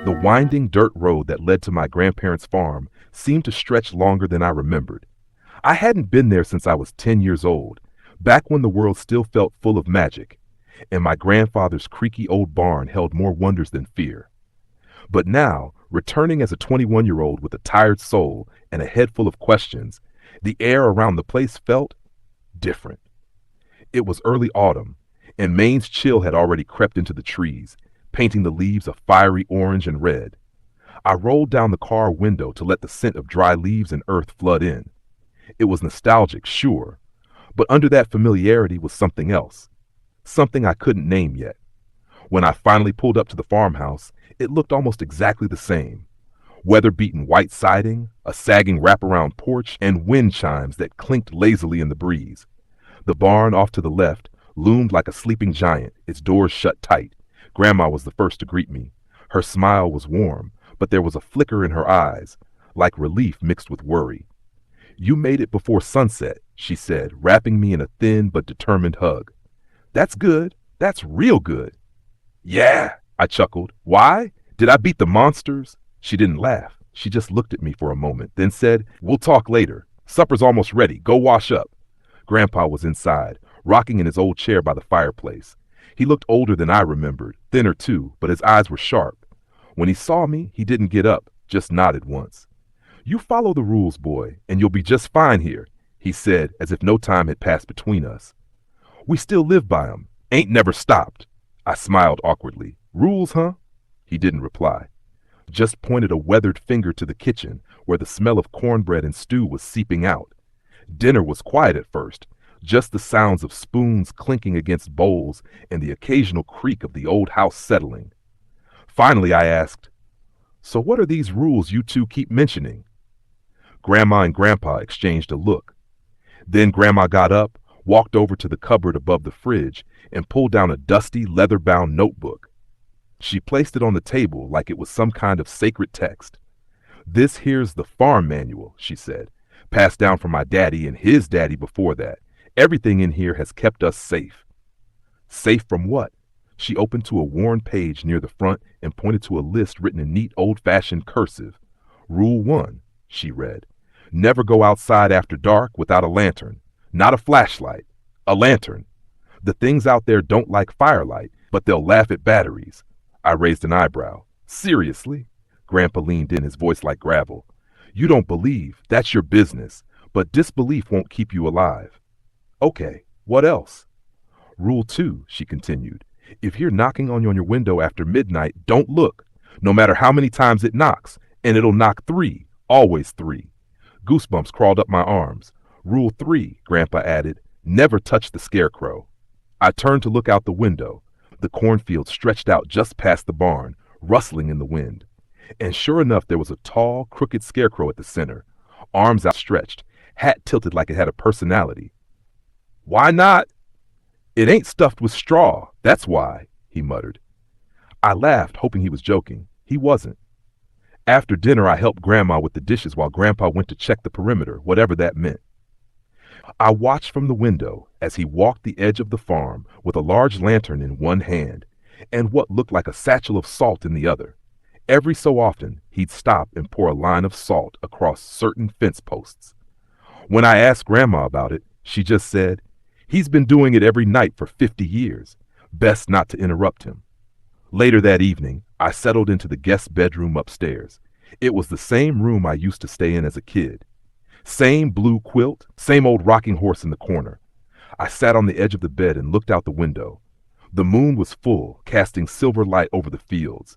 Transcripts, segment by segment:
The winding dirt road that led to my grandparents' farm seemed to stretch longer than I remembered. I hadn't been there since I was 10 years old, back when the world still felt full of magic, and my grandfather's creaky old barn held more wonders than fear. But now, returning as a 21-year-old with a tired soul and a head full of questions, the air around the place felt different. It was early autumn, and Maine's chill had already crept into the trees, painting the leaves a fiery orange and red. I rolled down the car window to let the scent of dry leaves and earth flood in. It was nostalgic, sure, but under that familiarity was something else, something I couldn't name yet. When I finally pulled up to the farmhouse, it looked almost exactly the same. Weather-beaten white siding, a sagging wraparound porch, and wind chimes that clinked lazily in the breeze. The barn off to the left loomed like a sleeping giant, its doors shut tight. Grandma was the first to greet me. Her smile was warm, but there was a flicker in her eyes, like relief mixed with worry. "You made it before sunset," she said, wrapping me in a thin but determined hug. "That's good. That's real good." "Yeah," I chuckled. "Why? Did I beat the monsters?" She didn't laugh. She just looked at me for a moment, then said, "We'll talk later. Supper's almost ready. Go wash up." Grandpa was inside, rocking in his old chair by the fireplace. He looked older than I remembered, thinner too, but his eyes were sharp. When he saw me, he didn't get up, just nodded once. "You follow the rules, boy, and you'll be just fine here," he said, as if no time had passed between us. "We still live by 'em. Ain't never stopped." I smiled awkwardly. "Rules, huh?" He didn't reply. Just pointed a weathered finger to the kitchen, where the smell of cornbread and stew was seeping out. Dinner was quiet at first, just the sounds of spoons clinking against bowls and the occasional creak of the old house settling. Finally, I asked, "So what are these rules you two keep mentioning?" Grandma and Grandpa exchanged a look. Then Grandma got up, walked over to the cupboard above the fridge, and pulled down a dusty, leather-bound notebook. She placed it on the table like it was some kind of sacred text. "This here's the farm manual," she said, "passed down from my daddy and his daddy before that. Everything in here has kept us safe." Safe from what? She opened to a worn page near the front and pointed to a list written in neat old-fashioned cursive. "Rule 1, she read. "Never go outside after dark without a lantern. Not a flashlight. A lantern. The things out there don't like firelight, but they'll laugh at batteries." I raised an eyebrow. "Seriously?" Grandpa leaned in, his voice like gravel. "You don't believe, that's your business, but disbelief won't keep you alive." "Okay, what else?" "Rule 2, she continued. "If you're knocking on your window after midnight, don't look, no matter how many times it knocks, and it'll knock 3, always 3. Goosebumps crawled up my arms. "Rule 3, Grandpa added, "never touch the scarecrow." I turned to look out the window. The cornfield stretched out just past the barn, rustling in the wind. And sure enough, there was a tall, crooked scarecrow at the center, arms outstretched, hat tilted like it had a personality. "Why not?" "It ain't stuffed with straw, that's why," he muttered. I laughed, hoping he was joking. He wasn't. After dinner, I helped Grandma with the dishes while Grandpa went to check the perimeter, whatever that meant. I watched from the window as he walked the edge of the farm with a large lantern in one hand and what looked like a satchel of salt in the other. Every so often, he'd stop and pour a line of salt across certain fence posts. When I asked Grandma about it, she just said, "He's been doing it every night for 50 years. Best not to interrupt him." Later that evening, I settled into the guest bedroom upstairs. It was the same room I used to stay in as a kid. Same blue quilt, same old rocking horse in the corner. I sat on the edge of the bed and looked out the window. The moon was full, casting silver light over the fields.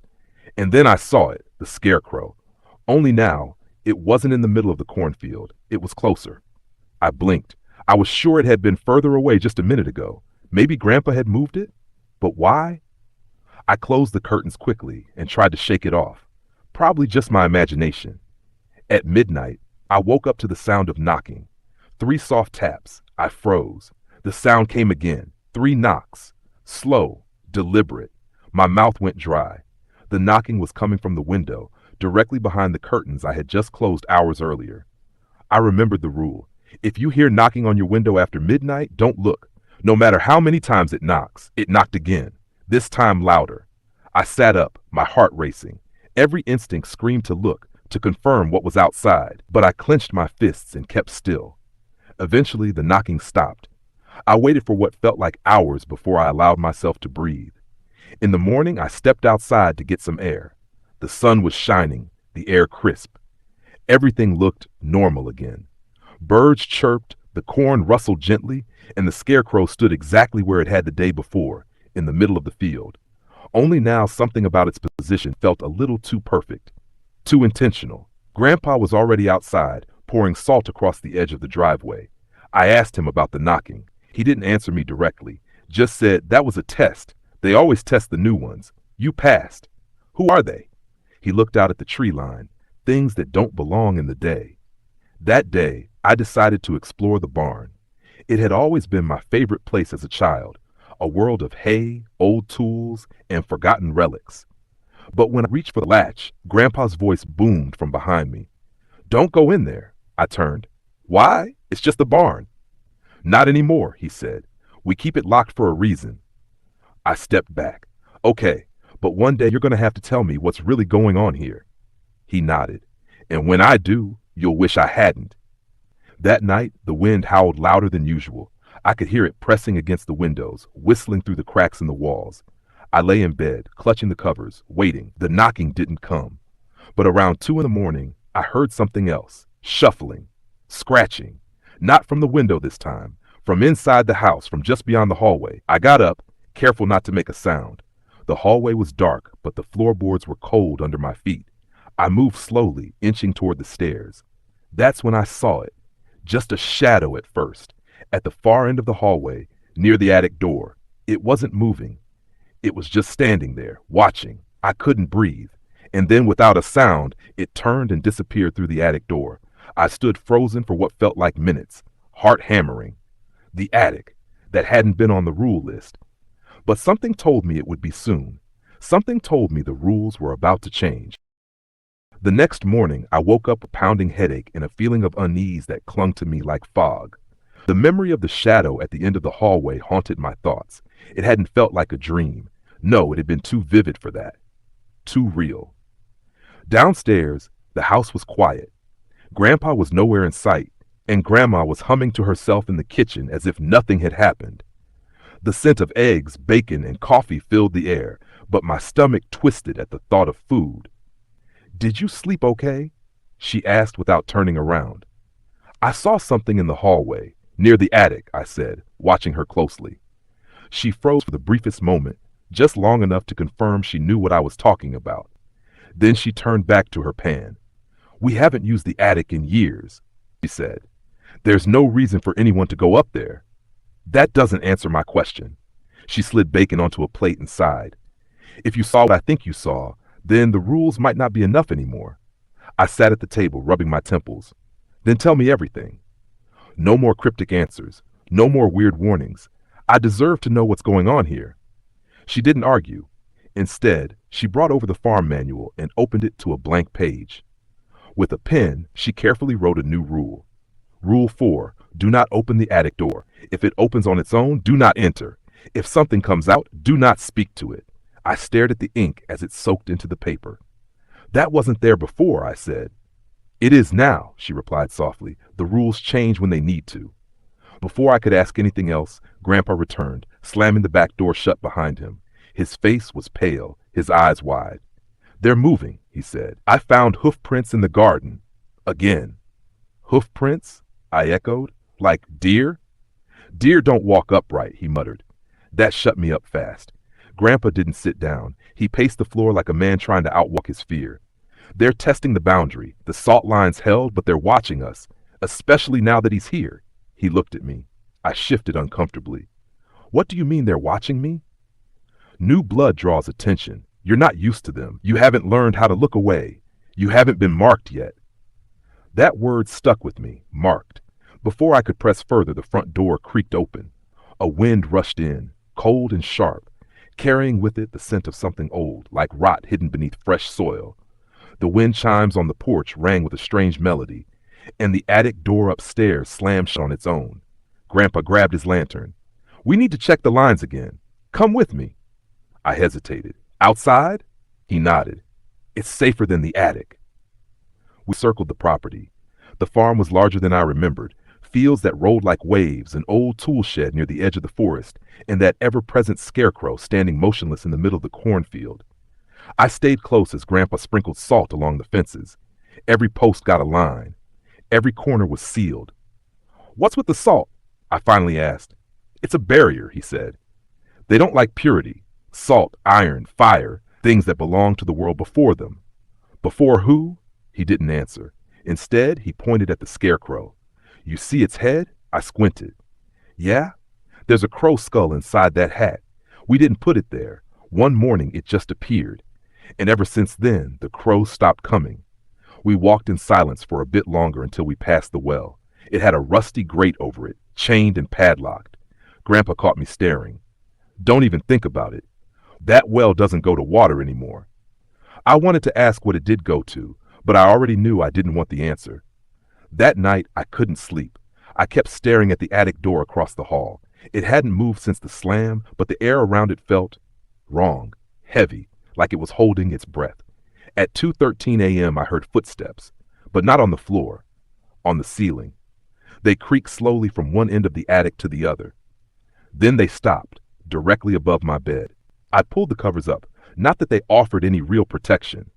And then I saw it, the scarecrow. Only now, it wasn't in the middle of the cornfield. It was closer. I blinked. I was sure it had been further away just a minute ago. Maybe Grandpa had moved it? But why? I closed the curtains quickly and tried to shake it off. Probably just my imagination. At midnight, I woke up to the sound of knocking. 3 soft taps. I froze. The sound came again. 3 knocks. Slow, deliberate. My mouth went dry. The knocking was coming from the window, directly behind the curtains I had just closed hours earlier. I remembered the rule. If you hear knocking on your window after midnight, don't look. No matter how many times it knocks, it knocked again. This time louder. I sat up, my heart racing. Every instinct screamed to look, to confirm what was outside, but I clenched my fists and kept still. Eventually, the knocking stopped. I waited for what felt like hours before I allowed myself to breathe. In the morning, I stepped outside to get some air. The sun was shining, the air crisp. Everything looked normal again. Birds chirped, the corn rustled gently, and the scarecrow stood exactly where it had the day before, in the middle of the field. Only now something about its position felt a little too perfect, too intentional. Grandpa was already outside, pouring salt across the edge of the driveway. I asked him about the knocking. He didn't answer me directly, just said that was a test. They always test the new ones. You passed. Who are they? He looked out at the tree line, things that don't belong in the day. That day, I decided to explore the barn. It had always been my favorite place as a child, a world of hay, old tools, and forgotten relics. But when I reached for the latch, Grandpa's voice boomed from behind me. Don't go in there. I turned. Why? It's just a barn. Not anymore, he said. We keep it locked for a reason. I stepped back. Okay, but one day you're going to have to tell me what's really going on here. He nodded. And when I do, you'll wish I hadn't. That night, the wind howled louder than usual. I could hear it pressing against the windows, whistling through the cracks in the walls. I lay in bed, clutching the covers, waiting. The knocking didn't come. But around 2 in the morning, I heard something else. Shuffling. Scratching. Not from the window this time. From inside the house, from just beyond the hallway. I got up, careful not to make a sound. The hallway was dark, but the floorboards were cold under my feet. I moved slowly, inching toward the stairs. That's when I saw it. Just a shadow at first. At the far end of the hallway, near the attic door. It wasn't moving. It was just standing there, watching. I couldn't breathe. And then without a sound, it turned and disappeared through the attic door. I stood frozen for what felt like minutes, heart hammering. The attic, that hadn't been on the rule list. But something told me it would be soon. Something told me the rules were about to change. The next morning, I woke up with a pounding headache and a feeling of unease that clung to me like fog. The memory of the shadow at the end of the hallway haunted my thoughts. It hadn't felt like a dream. No, it had been too vivid for that. Too real. Downstairs, the house was quiet. Grandpa was nowhere in sight, and Grandma was humming to herself in the kitchen as if nothing had happened. The scent of eggs, bacon, and coffee filled the air, but my stomach twisted at the thought of food. Did you sleep okay? She asked without turning around. I saw something in the hallway, near the attic, I said, watching her closely. She froze for the briefest moment, just long enough to confirm she knew what I was talking about. Then she turned back to her pan. We haven't used the attic in years, she said. There's no reason for anyone to go up there. That doesn't answer my question. She slid bacon onto a plate and sighed. If you saw what I think you saw, then the rules might not be enough anymore. I sat at the table, rubbing my temples. Then tell me everything. No more cryptic answers. No more weird warnings. I deserve to know what's going on here. She didn't argue. Instead, she brought over the farm manual and opened it to a blank page. With a pen, she carefully wrote a new rule. Rule 4, do not open the attic door. If it opens on its own, do not enter. If something comes out, do not speak to it. I stared at the ink as it soaked into the paper. That wasn't there before, I said. It is now, she replied softly. The rules change when they need to. Before I could ask anything else, Grandpa returned, slamming the back door shut behind him. His face was pale, his eyes wide. They're moving, he said. I found hoof prints in the garden. Again. Hoof prints? I echoed. Like deer? Deer don't walk upright, he muttered. That shut me up fast. Grandpa didn't sit down. He paced the floor like a man trying to outwalk his fear. They're testing the boundary. The salt line's held, but they're watching us, especially now that he's here. He looked at me. I shifted uncomfortably. What do you mean they're watching me? New blood draws attention. You're not used to them. You haven't learned how to look away. You haven't been marked yet. That word stuck with me, marked. Before I could press further, the front door creaked open. A wind rushed in, cold and sharp, carrying with it the scent of something old, like rot hidden beneath fresh soil. The wind chimes on the porch rang with a strange melody, and the attic door upstairs slammed shut on its own. Grandpa grabbed his lantern. We need to check the lines again. Come with me. I hesitated. Outside? He nodded. It's safer than the attic. We circled the property. The farm was larger than I remembered. Fields that rolled like waves, an old tool shed near the edge of the forest, and that ever-present scarecrow standing motionless in the middle of the cornfield. I stayed close as Grandpa sprinkled salt along the fences. Every post got a line. Every corner was sealed. What's with the salt? I finally asked. It's a barrier, he said. They don't like purity. Salt, iron, fire, things that belong to the world before them. Before who? He didn't answer. Instead, he pointed at the scarecrow. You see its head? I squinted. Yeah? There's a crow skull inside that hat. We didn't put it there. One morning it just appeared. And ever since then, the crows stopped coming. We walked in silence for a bit longer until we passed the well. It had a rusty grate over it, chained and padlocked. Grandpa caught me staring. Don't even think about it. That well doesn't go to water anymore. I wanted to ask what it did go to, but I already knew I didn't want the answer. That night, I couldn't sleep. I kept staring at the attic door across the hall. It hadn't moved since the slam, but the air around it felt wrong, heavy, like it was holding its breath. At 2:13 a.m., I heard footsteps, but not on the floor, on the ceiling. They creaked slowly from one end of the attic to the other. Then they stopped, directly above my bed. I pulled the covers up, not that they offered any real protection.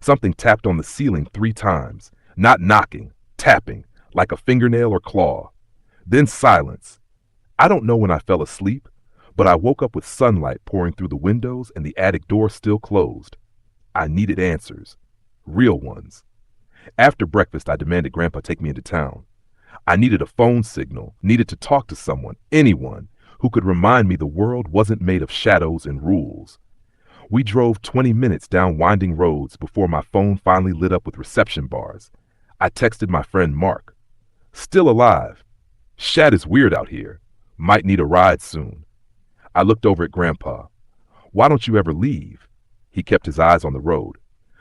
Something tapped on the ceiling 3 times, not knocking, tapping, like a fingernail or claw. Then silence. I don't know when I fell asleep, but I woke up with sunlight pouring through the windows and the attic door still closed. I needed answers. Real ones. After breakfast, I demanded Grandpa take me into town. I needed a phone signal, needed to talk to someone, anyone, who could remind me the world wasn't made of shadows and rules. We drove 20 minutes down winding roads before my phone finally lit up with reception bars. I texted my friend Mark. Still alive. Shad is weird out here. Might need a ride soon. I looked over at Grandpa. Why don't you ever leave? He kept his eyes on the road.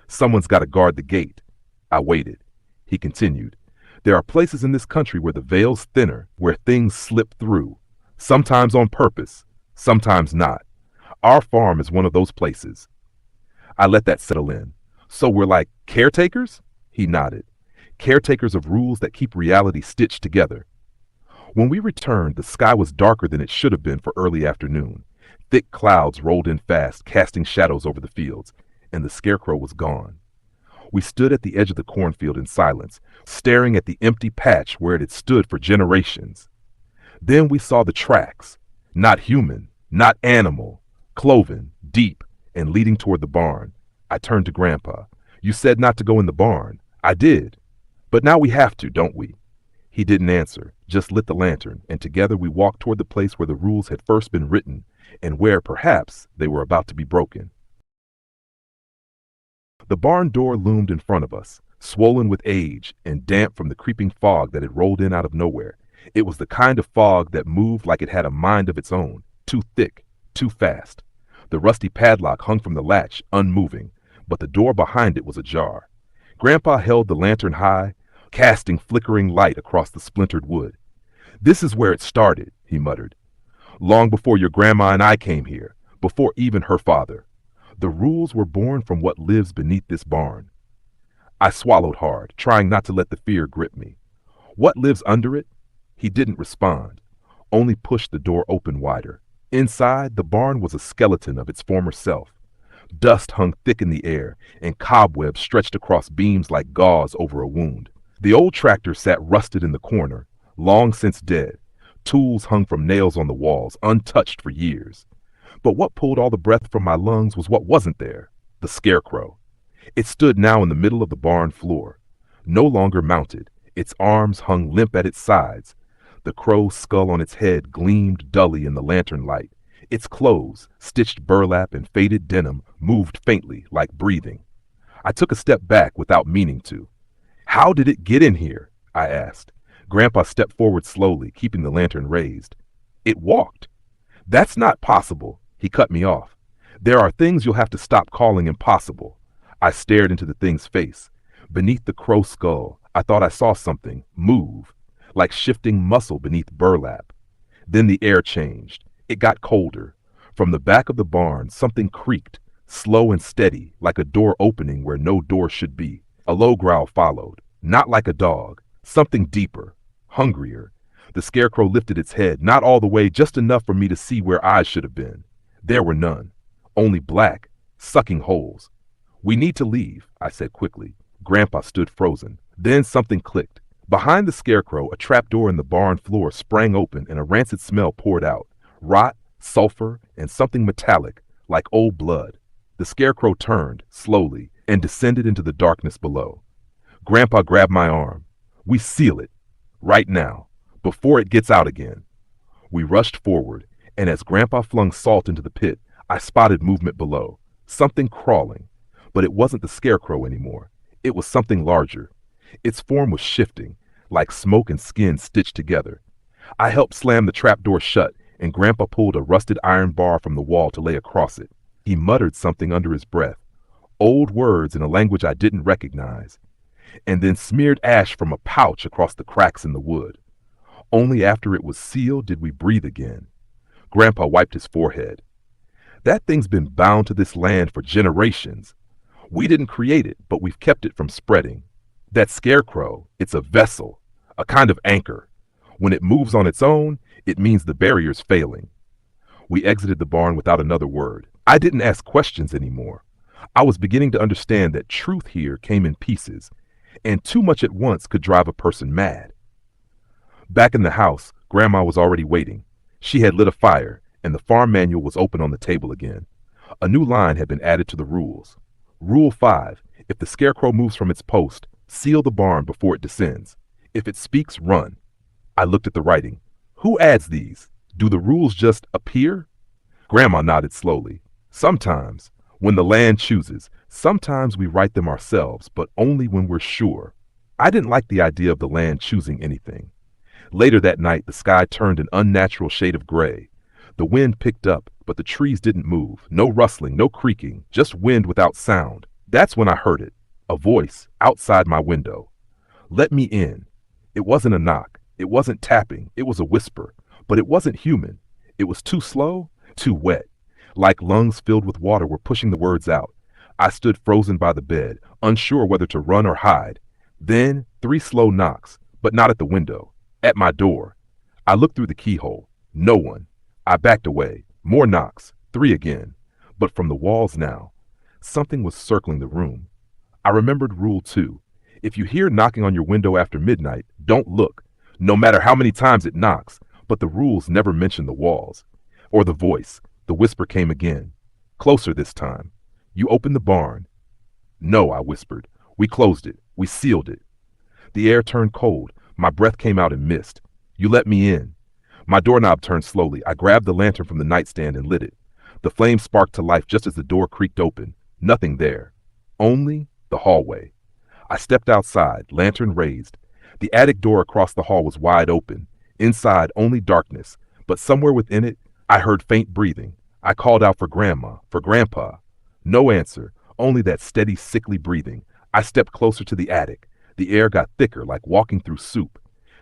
Someone's got to guard the gate. I waited. He continued. There are places in this country where the veil's thinner, where things slip through. Sometimes on purpose, sometimes not. Our farm is one of those places. I let that settle in. So we're like caretakers? He nodded. Caretakers of rules that keep reality stitched together. When we returned, the sky was darker than it should have been for early afternoon. Thick clouds rolled in fast, casting shadows over the fields, and the scarecrow was gone. We stood at the edge of the cornfield in silence, staring at the empty patch where it had stood for generations. Then we saw the tracks, not human, not animal, cloven, deep, and leading toward the barn. I turned to Grandpa. You said not to go in the barn. I did. But now we have to, don't we? He didn't answer, just lit the lantern, and together we walked toward the place where the rules had first been written, and where, perhaps, they were about to be broken. The barn door loomed in front of us, swollen with age and damp from the creeping fog that had rolled in out of nowhere. It was the kind of fog that moved like it had a mind of its own, too thick, too fast. The rusty padlock hung from the latch, unmoving, but the door behind it was ajar. Grandpa held the lantern high, casting flickering light across the splintered wood. This is where it started, he muttered. Long before your grandma and I came here, before even her father. The rules were born from what lives beneath this barn. I swallowed hard, trying not to let the fear grip me. What lives under it? He didn't respond, only pushed the door open wider. Inside, the barn was a skeleton of its former self. Dust hung thick in the air, and cobwebs stretched across beams like gauze over a wound. The old tractor sat rusted in the corner, long since dead. Tools hung from nails on the walls, untouched for years. But what pulled all the breath from my lungs was what wasn't there, the scarecrow. It stood now in the middle of the barn floor. No longer mounted, its arms hung limp at its sides. The crow's skull on its head gleamed dully in the lantern light. Its clothes, stitched burlap and faded denim, moved faintly, like breathing. I took a step back without meaning to. How did it get in here? I asked. Grandpa stepped forward slowly, keeping the lantern raised. It walked. That's not possible. He cut me off. There are things you'll have to stop calling impossible. I stared into the thing's face. Beneath the crow skull, I thought I saw something move, like shifting muscle beneath burlap. Then the air changed. It got colder. From the back of the barn, something creaked, slow and steady, like a door opening where no door should be. A low growl followed, not like a dog, something deeper, hungrier. The scarecrow lifted its head, not all the way, just enough for me to see where eyes should have been. There were none, only black, sucking holes. We need to leave, I said quickly. Grandpa stood frozen. Then something clicked. Behind the scarecrow, a trapdoor in the barn floor sprang open and a rancid smell poured out. Rot, sulfur, and something metallic, like old blood. The scarecrow turned, slowly, and descended into the darkness below. Grandpa grabbed my arm. We seal it. Right now. Before it gets out again. We rushed forward, and as Grandpa flung salt into the pit, I spotted movement below. Something crawling. But it wasn't the scarecrow anymore. It was something larger. Its form was shifting, like smoke and skin stitched together. I helped slam the trapdoor shut, and Grandpa pulled a rusted iron bar from the wall to lay across it. He muttered something under his breath, old words in a language I didn't recognize, and then smeared ash from a pouch across the cracks in the wood. Only after it was sealed did we breathe again. Grandpa wiped his forehead. That thing's been bound to this land for generations. We didn't create it, but we've kept it from spreading. That scarecrow, it's a vessel, a kind of anchor. When it moves on its own, it means the barrier's failing. We exited the barn without another word. I didn't ask questions anymore. I was beginning to understand that truth here came in pieces, and too much at once could drive a person mad. Back in the house, Grandma was already waiting. She had lit a fire, and the farm manual was open on the table again. A new line had been added to the rules. Rule 5, if the scarecrow moves from its post, seal the barn before it descends. If it speaks, run. I looked at the writing. Who adds these? Do the rules just appear? Grandma nodded slowly. Sometimes, when the land chooses, sometimes we write them ourselves, but only when we're sure. I didn't like the idea of the land choosing anything. Later that night, the sky turned an unnatural shade of gray. The wind picked up, but the trees didn't move. No rustling, no creaking, just wind without sound. That's when I heard it. A voice outside my window. Let me in. It wasn't a knock. It wasn't tapping. It was a whisper. But it wasn't human. It was too slow, too wet. Like lungs filled with water were pushing the words out. I stood frozen by the bed, unsure whether to run or hide. Then 3 slow knocks, but not at the window. At my door. I looked through the keyhole. No one. I backed away. More knocks. 3 again. But from the walls now. Something was circling the room. I remembered Rule 2. If you hear knocking on your window after midnight, don't look, no matter how many times it knocks. But the rules never mention the walls. Or the voice. The whisper came again. Closer this time. You opened the barn. No, I whispered. We closed it. We sealed it. The air turned cold. My breath came out in mist. You let me in. My doorknob turned slowly. I grabbed the lantern from the nightstand and lit it. The flame sparked to life just as the door creaked open. Nothing there. Only the hallway. I stepped outside, lantern raised. The attic door across the hall was wide open. Inside, only darkness. But somewhere within it, I heard faint breathing. I called out for Grandma, for Grandpa. No answer, only that steady, sickly breathing. I stepped closer to the attic. The air got thicker, like walking through soup.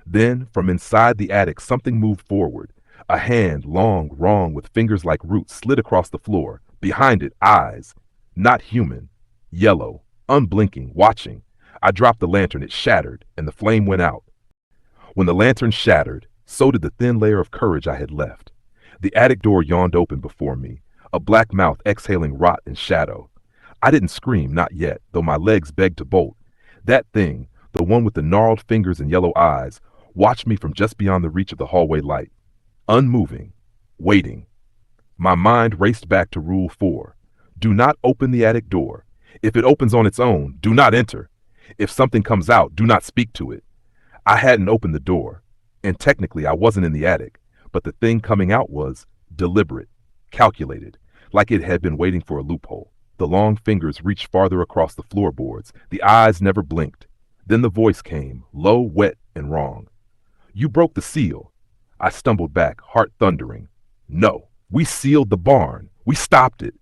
Then, from inside the attic, something moved forward. A hand, long, wrong, with fingers like roots, slid across the floor. Behind it, eyes. Not human. Yellow, unblinking, watching. I dropped the lantern, it shattered, and the flame went out. When the lantern shattered, so did the thin layer of courage I had left. The attic door yawned open before me, a black mouth exhaling rot and shadow. I didn't scream, not yet, though my legs begged to bolt. That thing, the one with the gnarled fingers and yellow eyes, watched me from just beyond the reach of the hallway light. Unmoving, waiting. My mind raced back to Rule 4. Do not open the attic door. If it opens on its own, do not enter. If something comes out, do not speak to it. I hadn't opened the door, and technically I wasn't in the attic, but the thing coming out was deliberate, calculated, like it had been waiting for a loophole. The long fingers reached farther across the floorboards. The eyes never blinked. Then the voice came, low, wet, and wrong. You broke the seal. I stumbled back, heart thundering. No, we sealed the barn. We stopped it.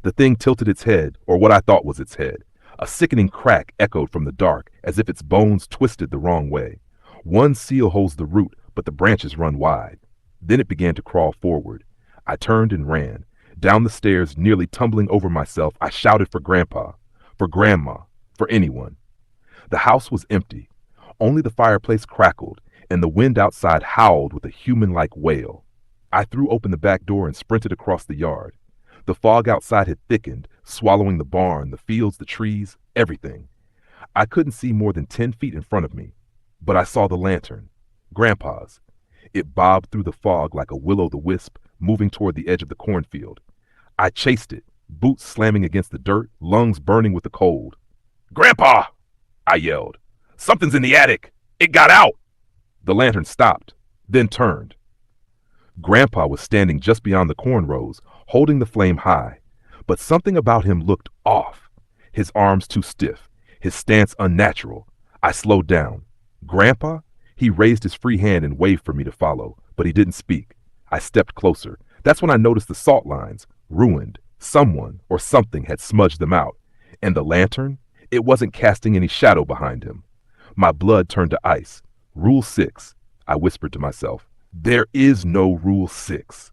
The thing tilted its head, or what I thought was its head. A sickening crack echoed from the dark, as if its bones twisted the wrong way. One seal holds the root, but the branches run wide. Then it began to crawl forward. I turned and ran. Down the stairs, nearly tumbling over myself, I shouted for Grandpa, for Grandma, for anyone. The house was empty. Only the fireplace crackled, and the wind outside howled with a human-like wail. I threw open the back door and sprinted across the yard. The fog outside had thickened, swallowing the barn, the fields, the trees, everything. I couldn't see more than 10 feet in front of me, but I saw the lantern, Grandpa's. It bobbed through the fog like a will-o'-the-wisp, moving toward the edge of the cornfield. I chased it, boots slamming against the dirt, lungs burning with the cold. "Grandpa!" I yelled. "Something's in the attic! It got out!" The lantern stopped, then turned. Grandpa was standing just beyond the corn rows, holding the flame high. But something about him looked off. His arms too stiff, his stance unnatural. I slowed down. "Grandpa?" He raised his free hand and waved for me to follow, but he didn't speak. I stepped closer. That's when I noticed the salt lines, ruined. Someone or something had smudged them out. And the lantern? It wasn't casting any shadow behind him. My blood turned to ice. "Rule 6, I whispered to myself. "There is no Rule 6.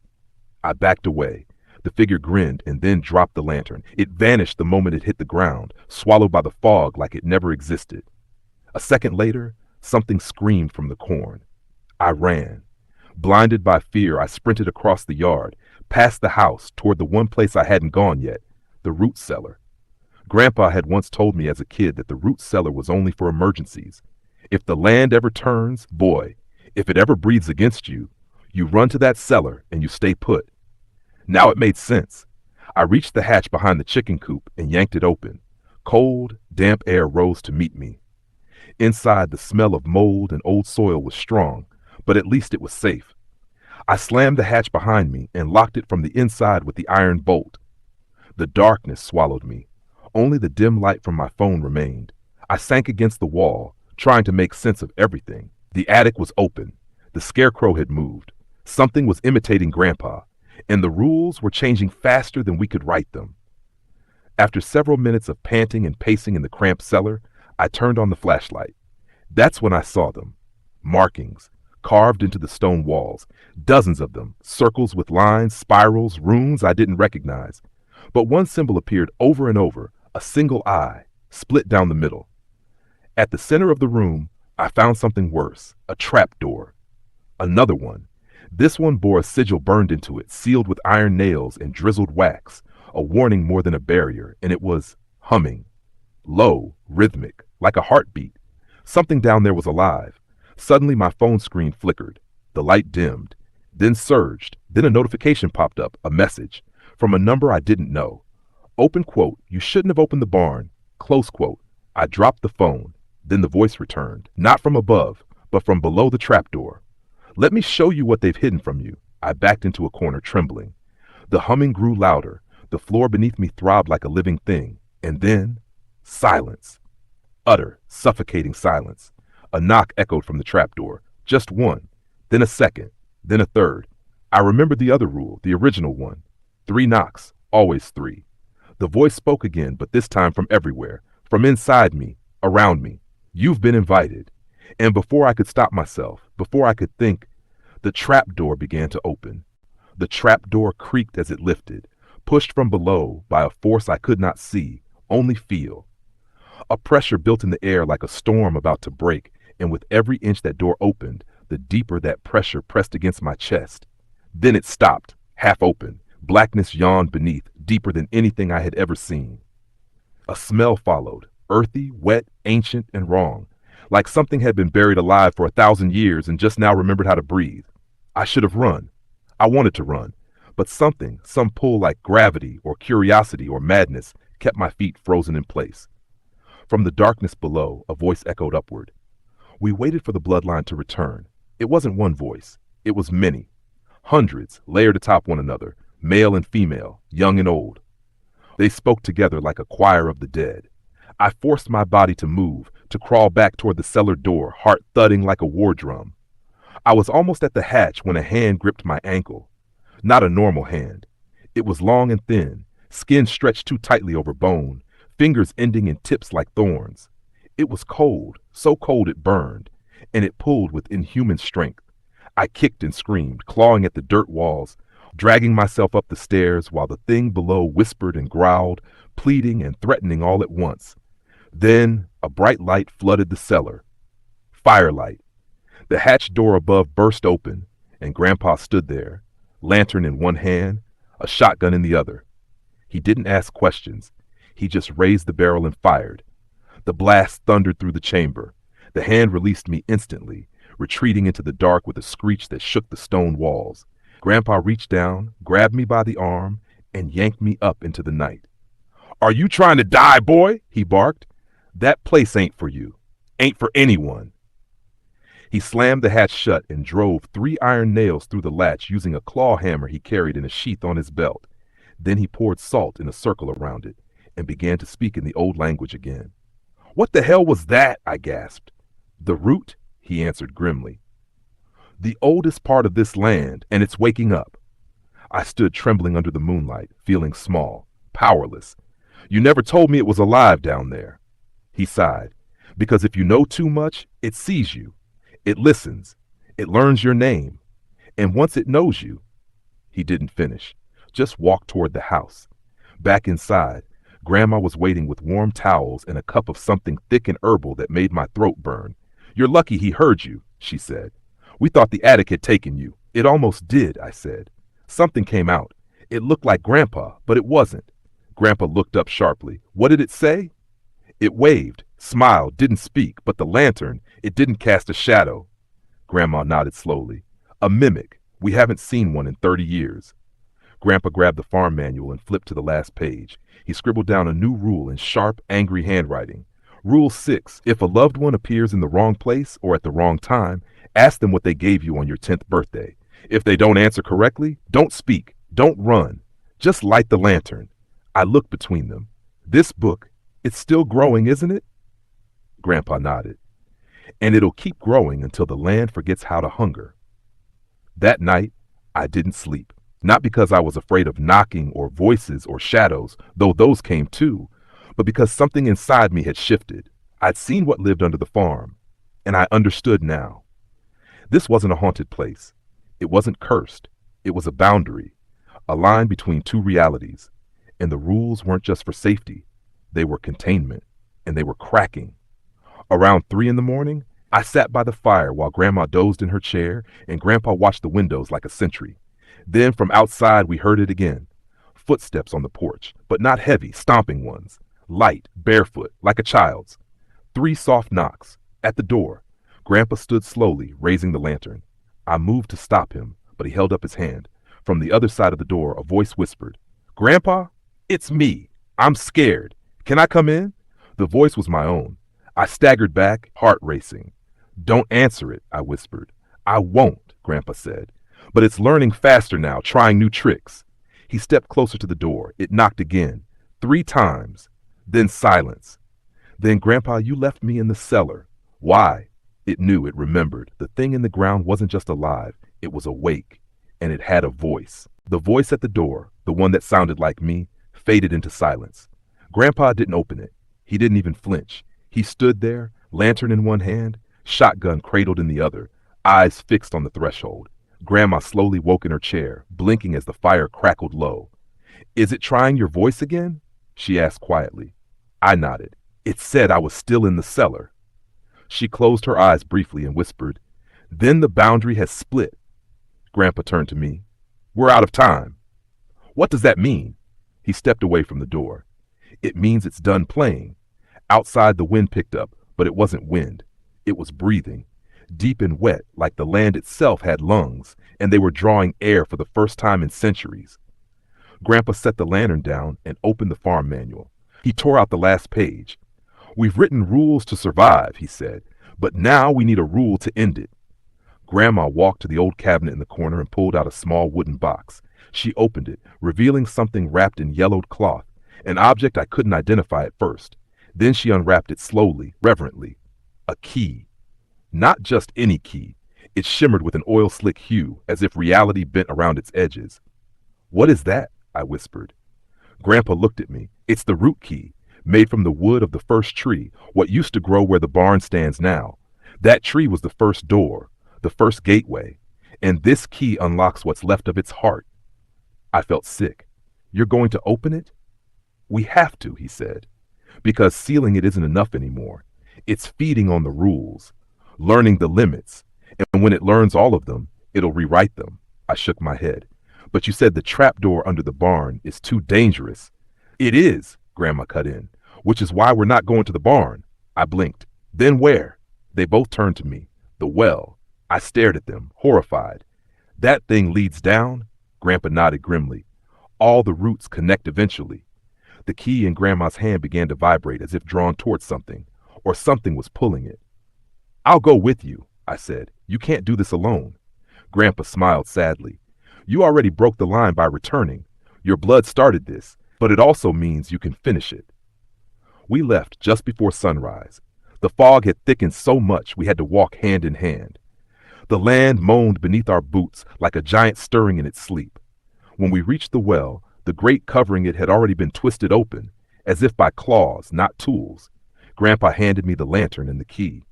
I backed away. The figure grinned and then dropped the lantern. It vanished the moment it hit the ground, swallowed by the fog like it never existed. A second later, something screamed from the corn. I ran. Blinded by fear, I sprinted across the yard, past the house, toward the one place I hadn't gone yet, the root cellar. Grandpa had once told me as a kid that the root cellar was only for emergencies. If the land ever turns, boy, if it ever breathes against you, you run to that cellar and you stay put. Now it made sense. I reached the hatch behind the chicken coop and yanked it open. Cold, damp air rose to meet me. Inside, the smell of mold and old soil was strong, but at least it was safe. I slammed the hatch behind me and locked it from the inside with the iron bolt. The darkness swallowed me. Only the dim light from my phone remained. I sank against the wall, trying to make sense of everything. The attic was open. The scarecrow had moved. Something was imitating Grandpa, and the rules were changing faster than we could write them. After several minutes of panting and pacing in the cramped cellar, I turned on the flashlight. That's when I saw them. Markings, carved into the stone walls. Dozens of them, circles with lines, spirals, runes I didn't recognize. But one symbol appeared over and over, a single eye, split down the middle. At the center of the room, I found something worse, a trap door. Another one. This one bore a sigil burned into it, sealed with iron nails and drizzled wax, a warning more than a barrier, and it was humming. Low, rhythmic, like a heartbeat. Something down there was alive. Suddenly my phone screen flickered. The light dimmed, then surged, then a notification popped up, a message, from a number I didn't know. Open quote, "You shouldn't have opened the barn." Close quote. I dropped the phone. Then the voice returned, not from above, but from below the trapdoor. "Let me show you what they've hidden from you." I backed into a corner, trembling. The humming grew louder. The floor beneath me throbbed like a living thing. And then, silence. Utter, suffocating silence. A knock echoed from the trapdoor. Just one. Then a second. Then a third. I remembered the other rule, the original one. 3 knocks, always 3. The voice spoke again, but this time from everywhere. From inside me, around me. "You've been invited." And before I could stop myself, before I could think, the trapdoor began to open. The trapdoor creaked as it lifted, pushed from below by a force I could not see, only feel. A pressure built in the air like a storm about to break, and with every inch that door opened, the deeper that pressure pressed against my chest. Then it stopped, half open. Blackness yawned beneath, deeper than anything I had ever seen. A smell followed, earthy, wet, ancient, and wrong, like something had been buried alive for 1,000 years and just now remembered how to breathe. I should have run. I wanted to run, but something, some pull like gravity or curiosity or madness, kept my feet frozen in place. From the darkness below, a voice echoed upward. We waited for the bloodline to return. It wasn't one voice. It was many. Hundreds, layered atop one another, male and female, young and old. They spoke together like a choir of the dead. I forced my body to move, to crawl back toward the cellar door, heart thudding like a war drum. I was almost at the hatch when a hand gripped my ankle. Not a normal hand. It was long and thin, skin stretched too tightly over bone, fingers ending in tips like thorns. It was cold, so cold it burned, and it pulled with inhuman strength. I kicked and screamed, clawing at the dirt walls, dragging myself up the stairs while the thing below whispered and growled, pleading and threatening all at once. Then a bright light flooded the cellar. Firelight. The hatch door above burst open, and Grandpa stood there, lantern in one hand, a shotgun in the other. He didn't ask questions. He just raised the barrel and fired. The blast thundered through the chamber. The hand released me instantly, retreating into the dark with a screech that shook the stone walls. Grandpa reached down, grabbed me by the arm, and yanked me up into the night. "Are you trying to die, boy?" he barked. "That place ain't for you. Ain't for anyone." He slammed the hatch shut and drove 3 iron nails through the latch using a claw hammer he carried in a sheath on his belt. Then he poured salt in a circle around it and began to speak in the old language again. "What the hell was that?" I gasped. "The root," he answered grimly. "The oldest part of this land, and it's waking up." I stood trembling under the moonlight, feeling small, powerless. "You never told me it was alive down there." He sighed. "Because if you know too much, it sees you. It listens. It learns your name. And once it knows you—" He didn't finish, just walked toward the house. Back inside, Grandma was waiting with warm towels and a cup of something thick and herbal that made my throat burn. "You're lucky he heard you," she said. "We thought the attic had taken you." "It almost did," I said. "Something came out. It looked like Grandpa, but it wasn't." Grandpa looked up sharply. "What did it say?" "It waved, smiled, didn't speak, but the lantern, it didn't cast a shadow." Grandma nodded slowly. "A mimic. We haven't seen one in 30 years. Grandpa grabbed the farm manual and flipped to the last page. He scribbled down a new rule in sharp, angry handwriting. Rule 6. If a loved one appears in the wrong place or at the wrong time, ask them what they gave you on your 10th birthday. If they don't answer correctly, don't speak, don't run. Just light the lantern. I looked between them. "This book, it's still growing, isn't it?" Grandpa nodded. "And it'll keep growing until the land forgets how to hunger." That night, I didn't sleep. Not because I was afraid of knocking or voices or shadows, though those came too, but because something inside me had shifted. I'd seen what lived under the farm, and I understood now. This wasn't a haunted place. It wasn't cursed. It was a boundary, a line between two realities. And the rules weren't just for safety. They were containment, and they were cracking. Around 3 in the morning, I sat by the fire while Grandma dozed in her chair and Grandpa watched the windows like a sentry. Then from outside we heard it again. Footsteps on the porch, but not heavy, stomping ones. Light, barefoot, like a child's. 3 soft knocks. At the door. Grandpa stood slowly, raising the lantern. I moved to stop him, but he held up his hand. From the other side of the door, a voice whispered, "Grandpa, it's me. I'm scared. Can I come in?" The voice was my own. I staggered back, heart racing. "Don't answer it," I whispered. "I won't," Grandpa said. "But it's learning faster now, trying new tricks." He stepped closer to the door. It knocked again, 3 times. Then silence. "Then, Grandpa, you left me in the cellar." "Why?" It knew, it remembered. The thing in the ground wasn't just alive. It was awake. And it had a voice. The voice at the door, the one that sounded like me, faded into silence. Grandpa didn't open it. He didn't even flinch. He stood there, lantern in one hand, shotgun cradled in the other, eyes fixed on the threshold. Grandma slowly woke in her chair, blinking as the fire crackled low. "Is it trying your voice again?" she asked quietly. I nodded. "It said I was still in the cellar." She closed her eyes briefly and whispered, "Then the boundary has split." Grandpa turned to me. "We're out of time." "What does that mean?" He stepped away from the door. "It means it's done playing." Outside the wind picked up, but it wasn't wind. It was breathing. Deep and wet, like the land itself had lungs, and they were drawing air for the first time in centuries. Grandpa set the lantern down and opened the farm manual. He tore out the last page. "We've written rules to survive," he said, "but now we need a rule to end it." Grandma walked to the old cabinet in the corner and pulled out a small wooden box. She opened it, revealing something wrapped in yellowed cloth, an object I couldn't identify at first. Then she unwrapped it slowly, reverently. A key. Not just any key. It shimmered with an oil-slick hue, as if reality bent around its edges. "What is that?" I whispered. Grandpa looked at me. "It's the root key, made from the wood of the first tree, what used to grow where the barn stands now. That tree was the first door, the first gateway, and this key unlocks what's left of its heart." I felt sick. You're going to open it? We have to, he said, because sealing it isn't enough anymore. It's feeding on the rules, learning the limits, and when it learns all of them, it'll rewrite them. I shook my head. But you said the trapdoor under the barn is too dangerous. It is, Grandma cut in, which is why we're not going to the barn. I blinked. Then where? They both turned to me. The well. I stared at them, horrified. That thing leads down? Grandpa nodded grimly. All the roots connect eventually. The key in Grandma's hand began to vibrate as if drawn towards something, or something was pulling it. I'll go with you, I said. You can't do this alone. Grandpa smiled sadly. You already broke the line by returning. Your blood started this, but it also means you can finish it. We left just before sunrise. The fog had thickened so much we had to walk hand in hand. The land moaned beneath our boots like a giant stirring in its sleep. When we reached the well, the grate covering it had already been twisted open, as if by claws, not tools. Grandpa handed me the lantern and the key.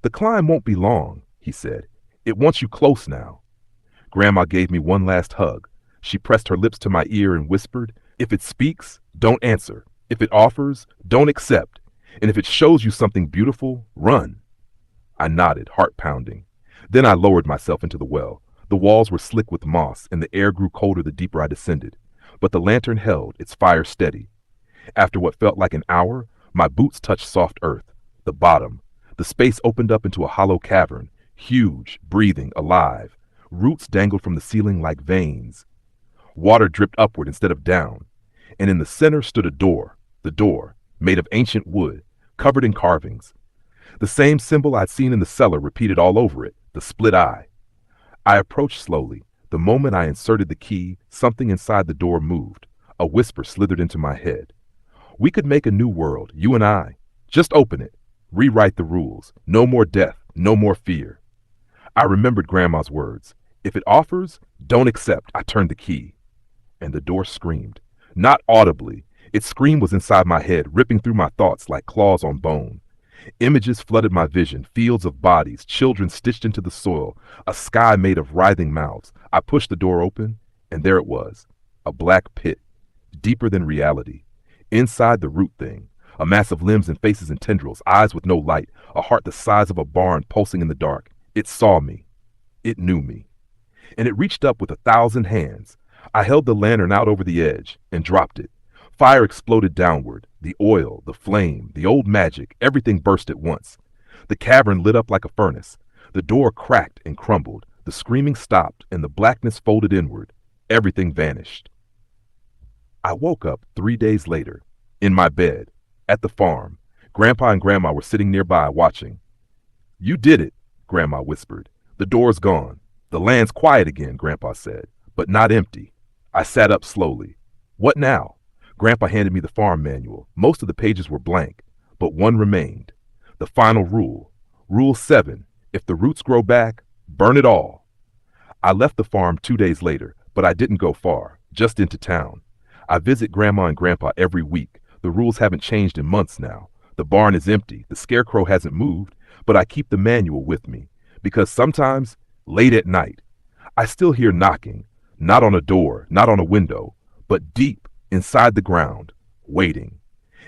The climb won't be long, he said. It wants you close now. Grandma gave me one last hug. She pressed her lips to my ear and whispered, if it speaks, don't answer. If it offers, don't accept. And if it shows you something beautiful, run. I nodded, heart pounding. Then I lowered myself into the well. The walls were slick with moss, and the air grew colder the deeper I descended. But the lantern held, its fire steady. After what felt like an hour, my boots touched soft earth, the bottom. The space opened up into a hollow cavern, huge, breathing, alive. Roots dangled from the ceiling like veins. Water dripped upward instead of down. And in the center stood a door, the door, made of ancient wood, covered in carvings. The same symbol I'd seen in the cellar repeated all over it, the split eye. I approached slowly. The moment I inserted the key, something inside the door moved. A whisper slithered into my head. We could make a new world, you and I. Just open it. Rewrite the rules. No more death, no more fear. I remembered Grandma's words. If it offers, don't accept. I turned the key. And the door screamed. Not audibly. Its scream was inside my head, ripping through my thoughts like claws on bone. Images flooded my vision, fields of bodies, children stitched into the soil, a sky made of writhing mouths. I pushed the door open, and there it was, a black pit, deeper than reality. Inside the root thing, a mass of limbs and faces and tendrils, eyes with no light, a heart the size of a barn pulsing in the dark. It saw me. It knew me. And it reached up with 1,000 hands. I held the lantern out over the edge and dropped it. Fire exploded downward. The oil, the flame, the old magic, everything burst at once. The cavern lit up like a furnace. The door cracked and crumbled. The screaming stopped, and the blackness folded inward. Everything vanished. I woke up 3 days later, in my bed, at the farm. Grandpa and Grandma were sitting nearby watching. You did it, Grandma whispered. The door's gone. The land's quiet again, Grandpa said, but not empty. I sat up slowly. What now? Grandpa handed me the farm manual. Most of the pages were blank, but one remained. The final rule. Rule 7. If the roots grow back, burn it all. I left the farm 2 days later, but I didn't go far, just into town. I visit Grandma and Grandpa every week. The rules haven't changed in months now. The barn is empty. The scarecrow hasn't moved, but I keep the manual with me, because sometimes, late at night, I still hear knocking, not on a door, not on a window, but deep inside the ground, waiting.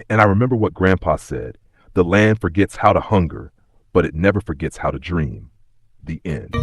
And I remember what Grandpa said, the land forgets how to hunger, but it never forgets how to dream. The end.